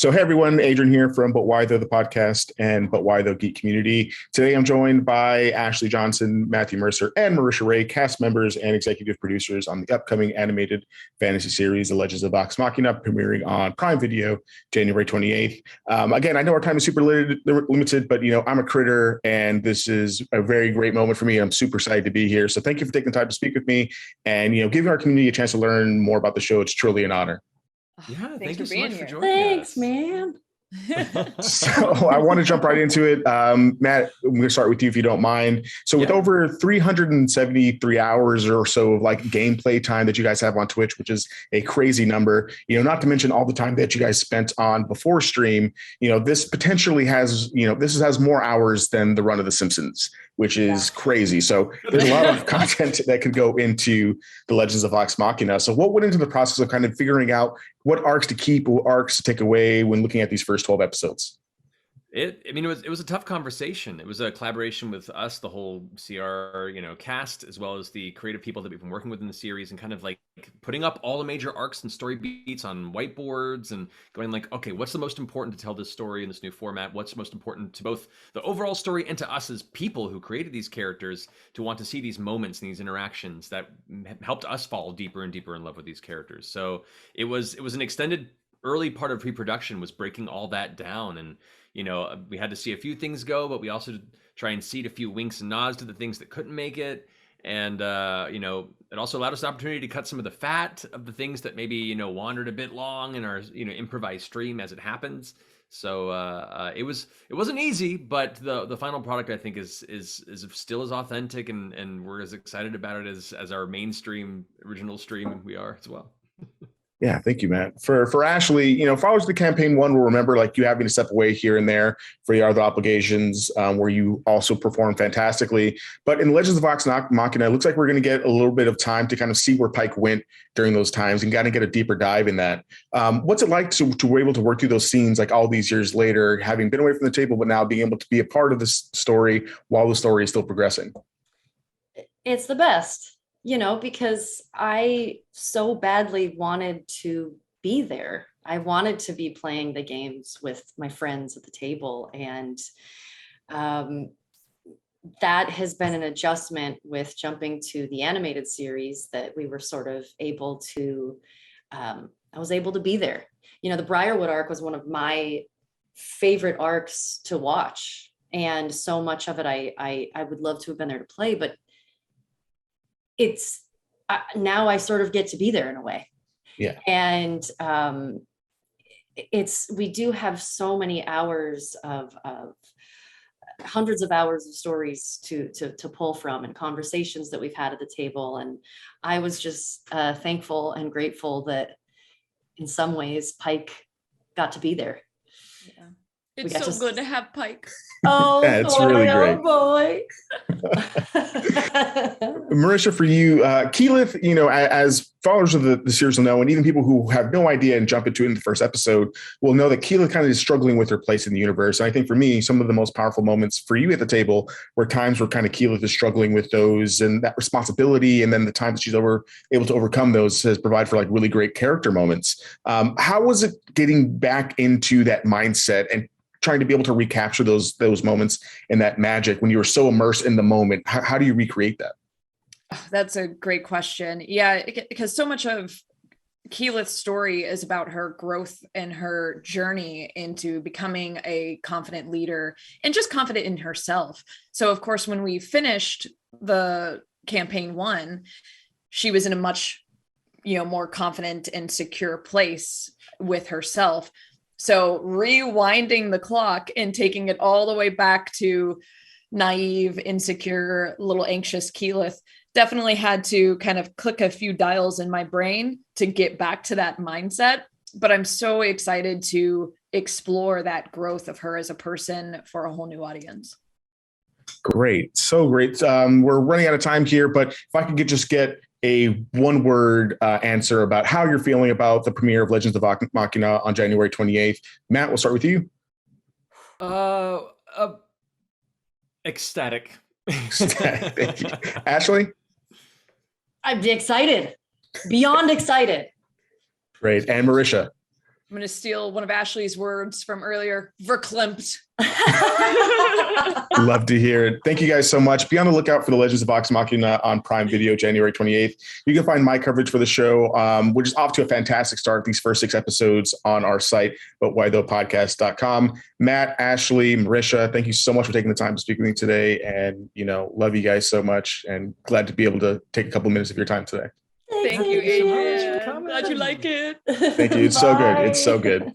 So, hey everyone, Adrian here from But Why Though the podcast and But Why Though Geek Community. Today I'm joined by Ashley Johnson, Matthew Mercer, and Marisha Ray, cast members and executive producers on the upcoming animated fantasy series, The Legends of Vox Machina, premiering on Prime Video January 28th. Again, I know our time is super limited, but I'm a critter, and this is a very great moment for me. I'm super excited to be here. So thank you for taking the time to speak with me and giving our community a chance to learn more about the show. It's truly an honor. Yeah, thank you so much for joining Thanks, us. man. So I want to jump right into it. Matt, I'm going to start with you if you don't mind. So with over 373 hours or so of like gameplay time that you guys have on Twitch, which is a crazy number, not to mention all the time that you guys spent on before stream, this potentially has, this has more hours than the run of The Simpsons, which is crazy. So there's a lot of content that could go into the Legends of Vox Machina. So what went into the process of kind of figuring out what arcs to keep, what arcs to take away when looking at these first 12 episodes? It was a tough conversation. It was a collaboration with us, the whole CR, cast, as well as the creative people that we've been working with in the series, and kind of like putting up all the major arcs and story beats on whiteboards and going like, okay, what's the most important to tell this story in this new format? What's most important to both the overall story and to us as people who created these characters to want to see these moments and these interactions that helped us fall deeper and deeper in love with these characters. So it was an extended early part of pre-production was breaking all that down, and we had to see a few things go, but we also try and seed a few winks and nods to the things that couldn't make it. And, it also allowed us the opportunity to cut some of the fat of the things that maybe, wandered a bit long in our, improvised stream as it happens. So it wasn't easy, but the final product I think is still as authentic, and we're as excited about it as our mainstream original stream we are as well. Yeah, thank you, Matt. For Ashley, followers of the campaign one will remember like you having to step away here and there for your other obligations, where you also perform fantastically. But in Legends of Vox Machina, it looks like we're going to get a little bit of time to kind of see where Pike went during those times and kind of get a deeper dive in that. What's it like to be able to work through those scenes like all these years later, having been away from the table, but now being able to be a part of this story while the story is still progressing? It's the best. Because I so badly wanted to be there. I wanted to be playing the games with my friends at the table. And that has been an adjustment with jumping to the animated series that we were sort of able to, I was able to be there. The Briarwood arc was one of my favorite arcs to watch. And so much of it, I would love to have been there to play, but it's now I sort of get to be there in a way. Yeah. And we do have so many hours of hundreds of hours of stories to pull from and conversations that we've had at the table. And I was just thankful and grateful that in some ways Pike got to be there. Yeah. It's so good to have Pike. Oh, yeah, it's really great. Oh boy. Marisha, for you, Keyleth, as followers of the series will know, and even people who have no idea and jump into it in the first episode will know that Keyleth kind of is struggling with her place in the universe. And I think for me, some of the most powerful moments for you at the table were times where kind of Keyleth is struggling with those and that responsibility. And then the times that she's able to overcome those has provided for like really great character moments. How was it getting back into that mindset and trying to be able to recapture those moments and that magic when you were so immersed in the moment? How do you recreate that? That's a great question. Yeah, because so much of Keyleth's story is about her growth and her journey into becoming a confident leader and just confident in herself. So of course, when we finished the campaign one, she was in a much, more confident and secure place with herself. So rewinding the clock and taking it all the way back to naive, insecure, little anxious Keyleth definitely had to kind of click a few dials in my brain to get back to that mindset. But I'm so excited to explore that growth of her as a person for a whole new audience. Great. So great. We're running out of time here, but if I could just get a one-word answer about how you're feeling about the premiere of Legends of Vox Machina on January 28th. Matt, we'll start with you. Ecstatic. Thank you. Ashley? I'm excited. Beyond excited. Great. And Marisha? I'm going to steal one of Ashley's words from earlier, verklempt. Love to hear it. Thank you guys so much. Be on the lookout for the Legends of Vox Machina on Prime Video, January 28th. You can find my coverage for the show, which is off to a fantastic start. These first 6 episodes on our site, butwhythoughpodcast.com. Matt, Ashley, Marisha, thank you so much for taking the time to speak with me today. And, love you guys so much and glad to be able to take a couple minutes of your time today. Thank you, Adrian. Glad you like it. Thank you. It's so good. It's so good.